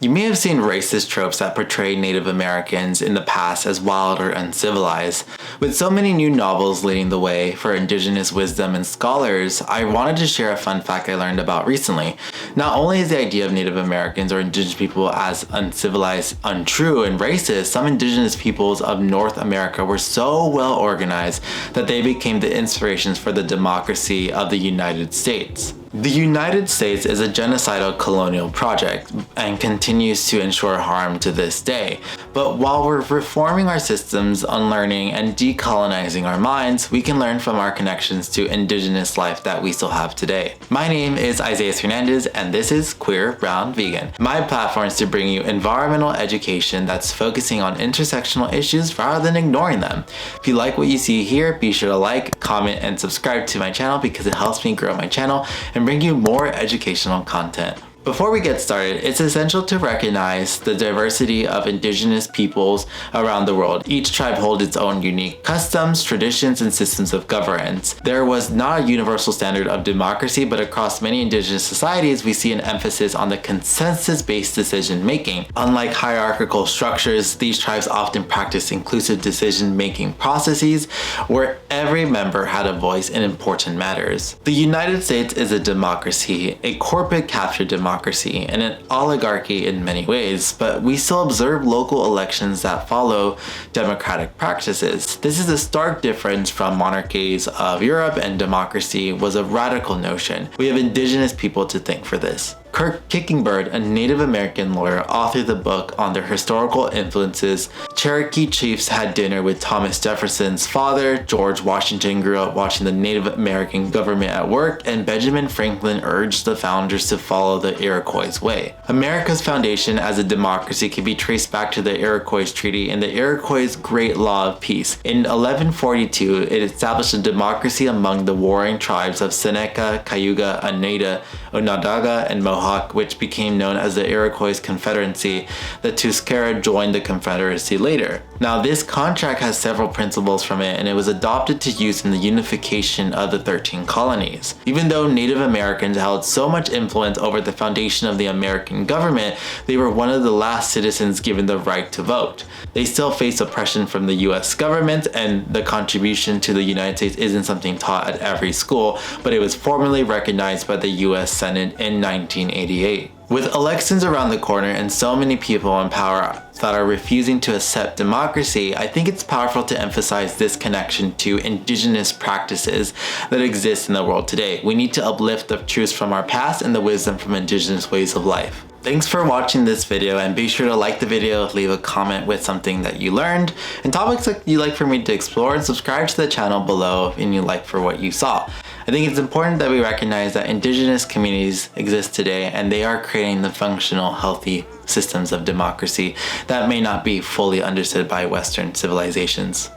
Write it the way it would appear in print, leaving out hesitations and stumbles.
You may have seen racist tropes that portray Native Americans in the past as wild or uncivilized. With so many new novels leading the way for Indigenous wisdom and scholars, I wanted to share a fun fact I learned about recently. Not only is the idea of Native Americans or Indigenous people as uncivilized untrue and racist, some Indigenous peoples of North America were so well organized that they became the inspirations for the democracy of the United States. The United States is a genocidal colonial project and continues to ensure harm to this day. But while we're reforming our systems, unlearning, and decolonizing our minds, we can learn from our connections to Indigenous life that we still have today. My name is Isaiah Hernandez, and this is Queer Brown Vegan. My platform is to bring you environmental education that's focusing on intersectional issues rather than ignoring them. If you like what you see here, be sure to like, comment, and subscribe to my channel because it helps me grow my channel and bring you more educational content. Before we get started, it's essential to recognize the diversity of Indigenous peoples around the world. Each tribe holds its own unique customs, traditions, and systems of governance. There was not a universal standard of democracy, but across many Indigenous societies, we see an emphasis on the consensus-based decision-making. Unlike hierarchical structures, these tribes often practice inclusive decision-making processes where every member had a voice in important matters. The United States is a democracy, a corporate captured democracy, and an oligarchy in many ways, but we still observe local elections that follow democratic practices. This is a stark difference from monarchies of Europe, and democracy was a radical notion. We have Indigenous people to thank for this. Kirk Kickingbird, a Native American lawyer, authored the book on their historical influences. Cherokee chiefs had dinner with Thomas Jefferson's father. George Washington grew up watching the Native American government at work, and Benjamin Franklin urged the founders to follow the Iroquois way. America's foundation as a democracy can be traced back to the Iroquois Treaty and the Iroquois' Great Law of Peace. In 1142, it established a democracy among the warring tribes of Seneca, Cayuga, Oneida, Onondaga, and Mohawk, which became known as the Iroquois Confederacy. The Tuskara joined the Confederacy later. Now, this contract has several principles from it, and it was adopted to use in the unification of the 13 colonies. Even though Native Americans held so much influence over the foundation of the American government, they were one of the last citizens given the right to vote. They still face oppression from the US government, and the contribution to the United States isn't something taught at every school, but it was formally recognized by the US Senate in 1988. With elections around the corner and so many people in power that are refusing to accept democracy, I think it's powerful to emphasize this connection to Indigenous practices that exist in the world today. We need to uplift the truths from our past and the wisdom from Indigenous ways of life. Thanks for watching this video, and be sure to like the video, leave a comment with something that you learned, and topics that you'd like for me to explore, and subscribe to the channel below if you like for what you saw. I think it's important that we recognize that Indigenous communities exist today, and they are creating the functional, healthy systems of democracy that may not be fully understood by Western civilizations.